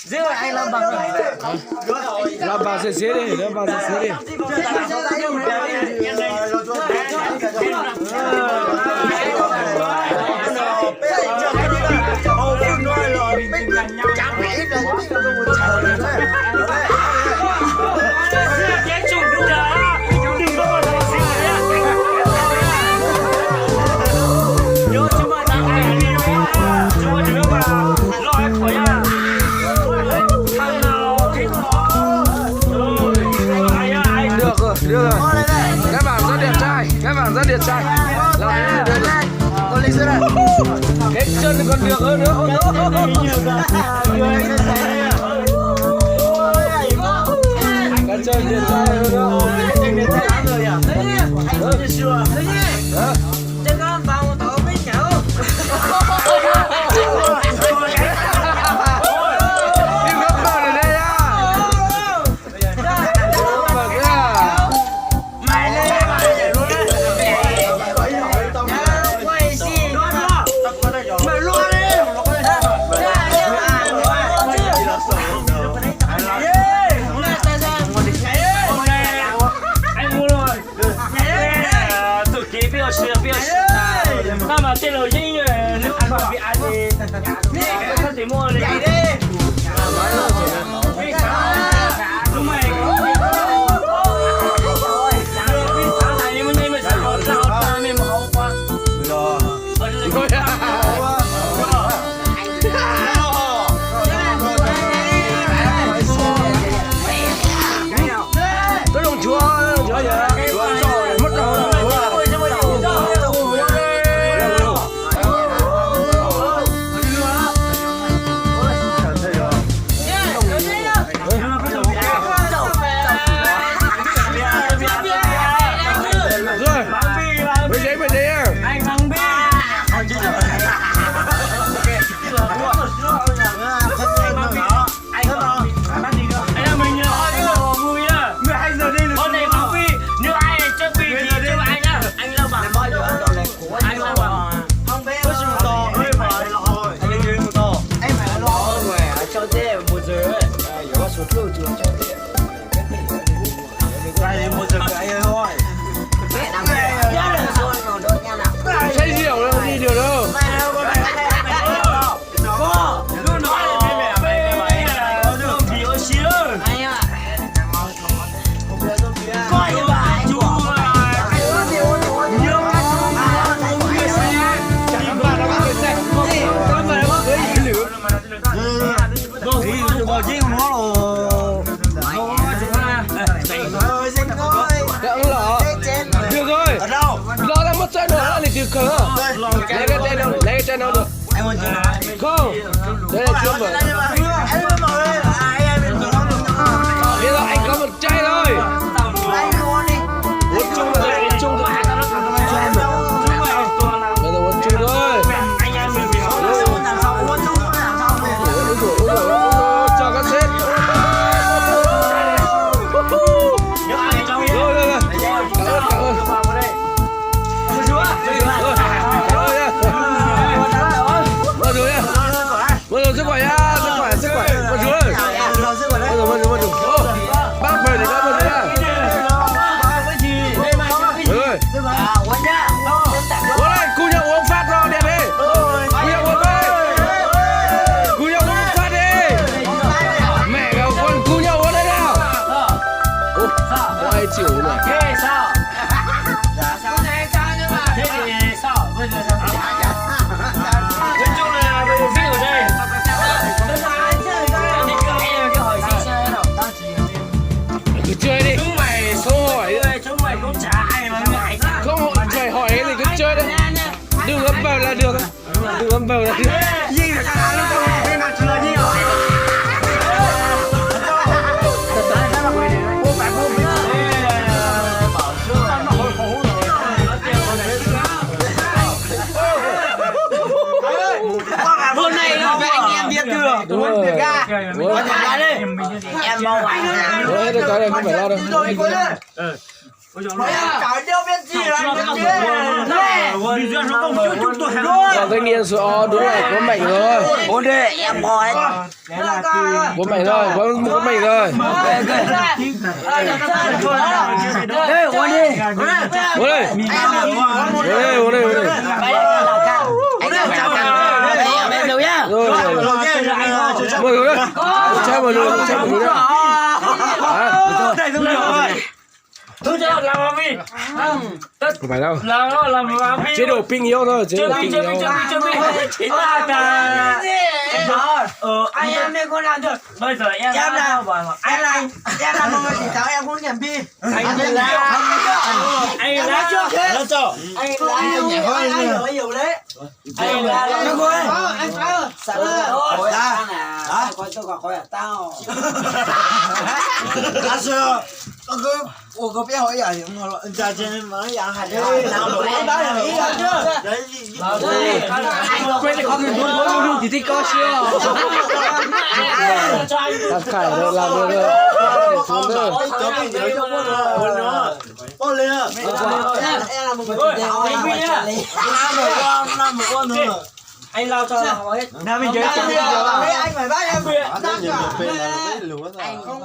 Giữ anh làm bằng này. Làm bằng sẽ xế đi, làm bằng sẽ xế đi. Được rồi. Các bạn rất đẹp trai, các bạn rất đẹp trai. Con lên dưới này. Cái chân còn được hơn nữa. Cái chân đẹp trai hơn nữa. Chân con vào một tổ với nhau. Trên lầu trên người ăn vào bị ăn thì không thể mua được đi. Đúng mày. Tôi đồng chúa vậy. Mất rồi. Say rượu đâu đi được đâu. Được rồi. Lo ra mất chơi nữa thì từ cờ. Lấy cái chân đâu được. Không. Đây là chưa mở. Bây giờ anh có một chai thôi. Uống chung rồi, uống chung rồi. Bây giờ uống chung thôi. Cho các sếp. Sức khỏe nha, sức khỏe. Con chú ơi. Bác về thì các bạn nha. Uống lên, cùng nhau uống phát rồi, đẹp đi. Cùng nhau uống đi. Cùng nhau uống phát đi. Mẹ các con cùng nhau uống đây nào. Ủa, có ai chịu này. Chơi đi. Chúng mày không hỏi. Chúng mày cũng chả ai mà ngại. Không phải hỏi cái gì cứ chơi đấy. Đừng ấm vào là được. Đừng ấm vào là được. Gì mà thằng nó không bên nào chưa gì rồi. Hôm nay là anh em biết thừa. Đúng rồi. Em mau ảnh. Đấy, cái này không phải lo đâu. Cả đeo bên gì là Bây giờ nó không chút chút tôi hàng Còn thanh niên số đúng rồi, có mảnh rồi. Bố đây em bò Có mảnh rồi, có mảnh rồi. Đây bố đi Vô đây. Vô đây. Em đâu nhá Rồi. Mời rồi đấy. Chơi một lượt đấy. Tôi cho làm mà mi Không phải đâu. làm mà mi Chế độ ping yếu thôi, chế độ ping yếu. Chính là cả anh em đây có làm được bây giờ em làm mà em làm một chỉ cháu em cũng nhầm đi anh lá chưa hết anh lá nhiều đấy anh lá nó coi anh sao rồi đó coi tôi gọi coi tao đã chưa我个别好一点，我在这门养孩子，然后我打人一样chưa？quên được không? Thì thích có chưa? Làm cải đây, làm được rồi. Để xuống rồi. Em là một người làm một con nữa. Anh lao cho họ hết. Nào mình chơi anh phải bắt em. Anh không